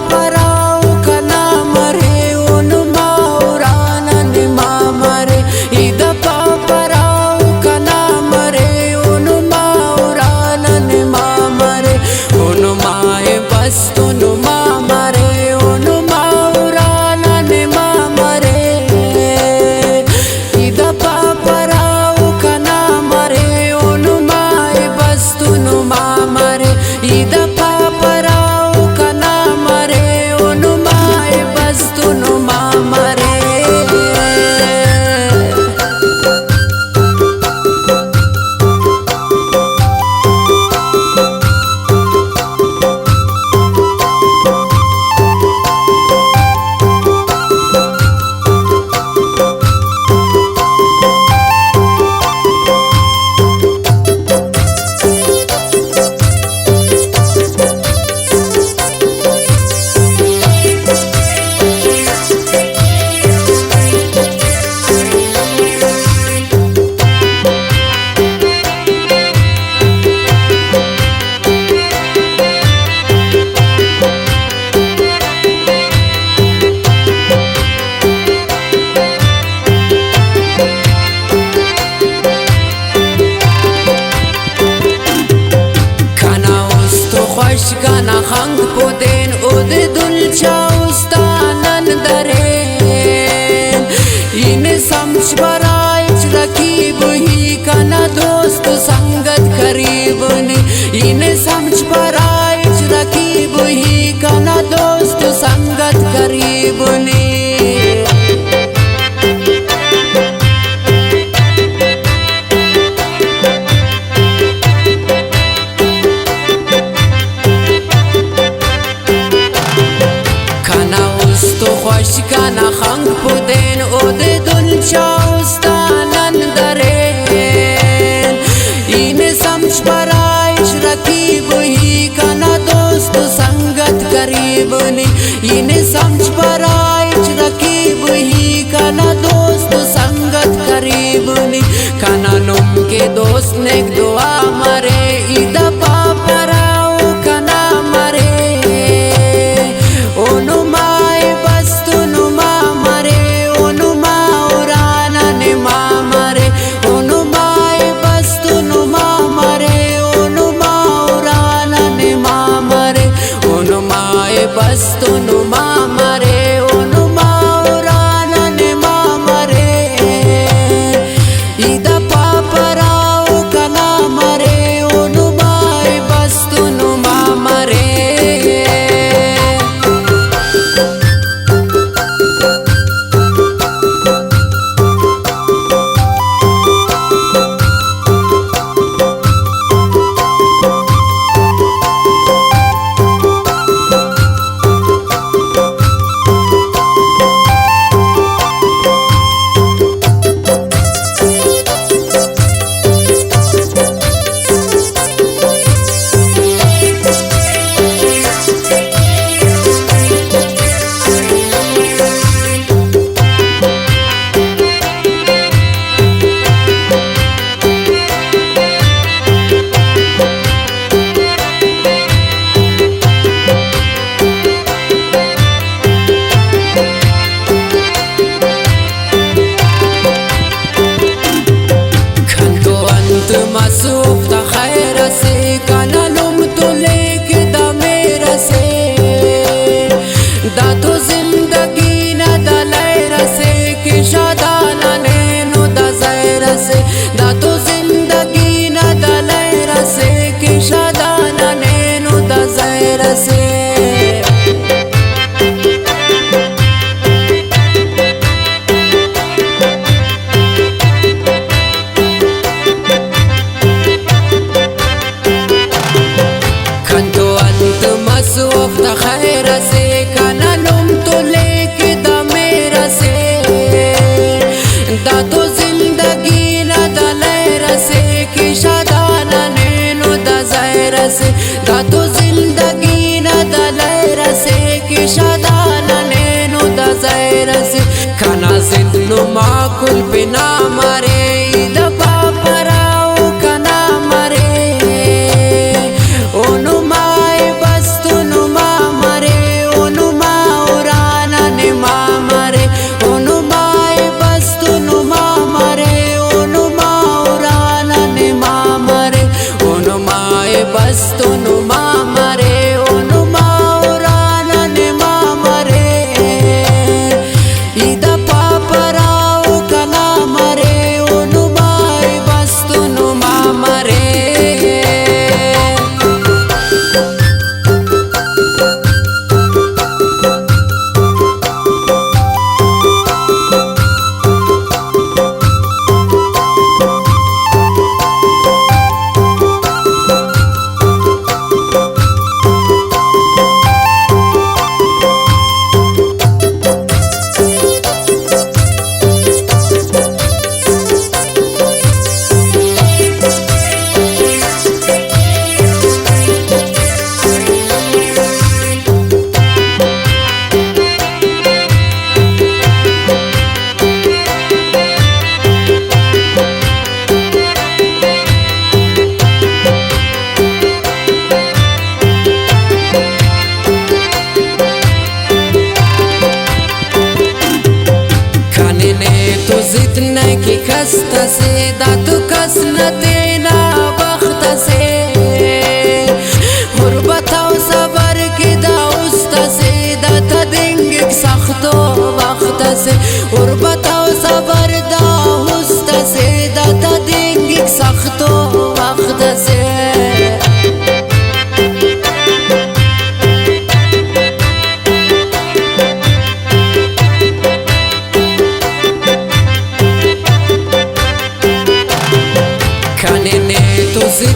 parau kana mare onuma urana ne mamare ida parau kana mare onuma urana ne mamare onuma e bastu no mamare onuma urana ne mamare ida parau kana mare onuma e bastu no mamare ida parau kana mare onuma e bastu no mamare Kana khang poden od dul chaustan daren in samch barai rakib hi kana dost sangat karibni in samch barai rakib hi kana dost sangat karibni kana khang poden od dul chaustan daren in samch barai rakib hi kana dost sangat karibni in samch barai rakib hi kana dost sangat karibni kana num ke dost nek dua mare ida parau kana mare onuma bastu no mamare onuma urana ne mamare ida parau kana mare onuma bastu no mamare masuk ta khair se kana lum to leke da mera se da to zindagi na da laira se ki shadana ne no da zaira se da to zindagi na da laira se ki shadana ne no da zaira se masuk ta khair se kana lum to leke da mera se da to zindagi na da laira se ki shadana ne no da zaira se da to zindagi na da laira se ki shadana ne no da zaira se kana zindnu makul bina mare ida parau kana mare onuma bastu no mamare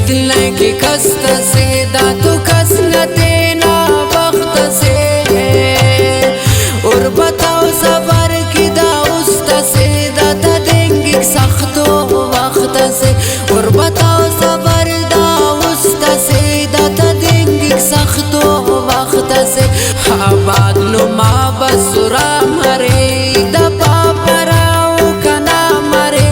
दिल की कस्त से दा तो कसनते ना वक्त से और बताओ सबर की दा उस्त से दाता देंगे सख्तो वक्त से और बताओ सबर दा उस्त से दाता देंगे सख्तो वक्त से आबाद नुमा बसुरा मरे दा पापराओ कना मरे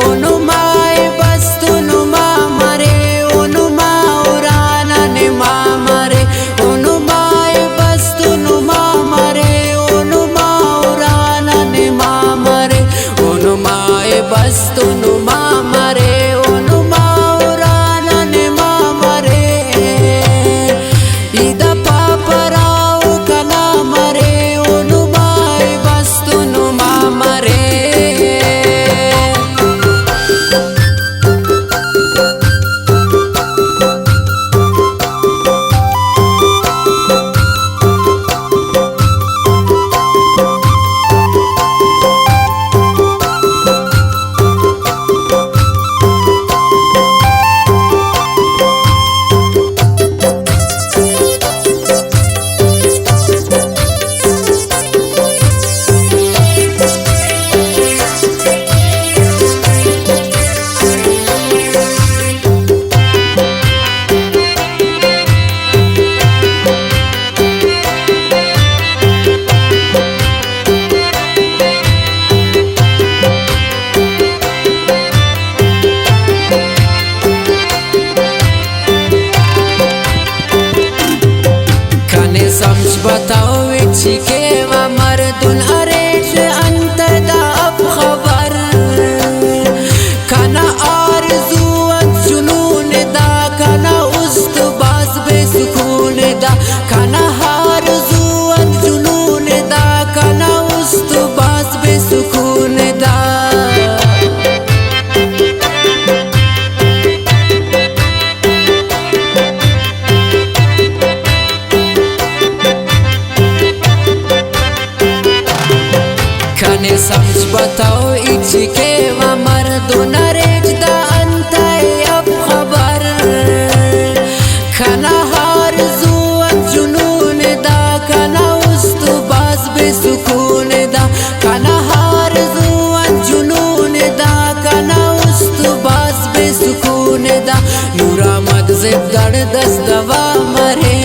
ओनुमाए बस्तु नुमा मरे ओनुमा उराना निमा मरे ओनुमाए बस्तु नुमा मरे ओनुमा उराना निमा मरे ओनुमाए बस्तु नुमा मरे ओनुमा उराना निमा मरे इदा पापराओ कना मरे ओनुमाए बस्तु नुमा मरे समझ बताओ इच्छी के वा मर्दुन अरेज अंत दा अब खबर खाना आरज़ू जुनून दा खाना उस्त बास बेसुकून दा खाना आरज़ू जुनून दा खाना उस्त बास बेसुकून दा खाने समझ बताओ इच्छी के वा मर्दुन अरेज दा अंत अब खबर खाना आरज़ू जुनून दा खाना उस्त बास बेसुकून दा खाना आरज़ू जुनून दा खाना उस्त बास बेसुकून दा नूरा मद जिब दड़ दस्त दवा मरे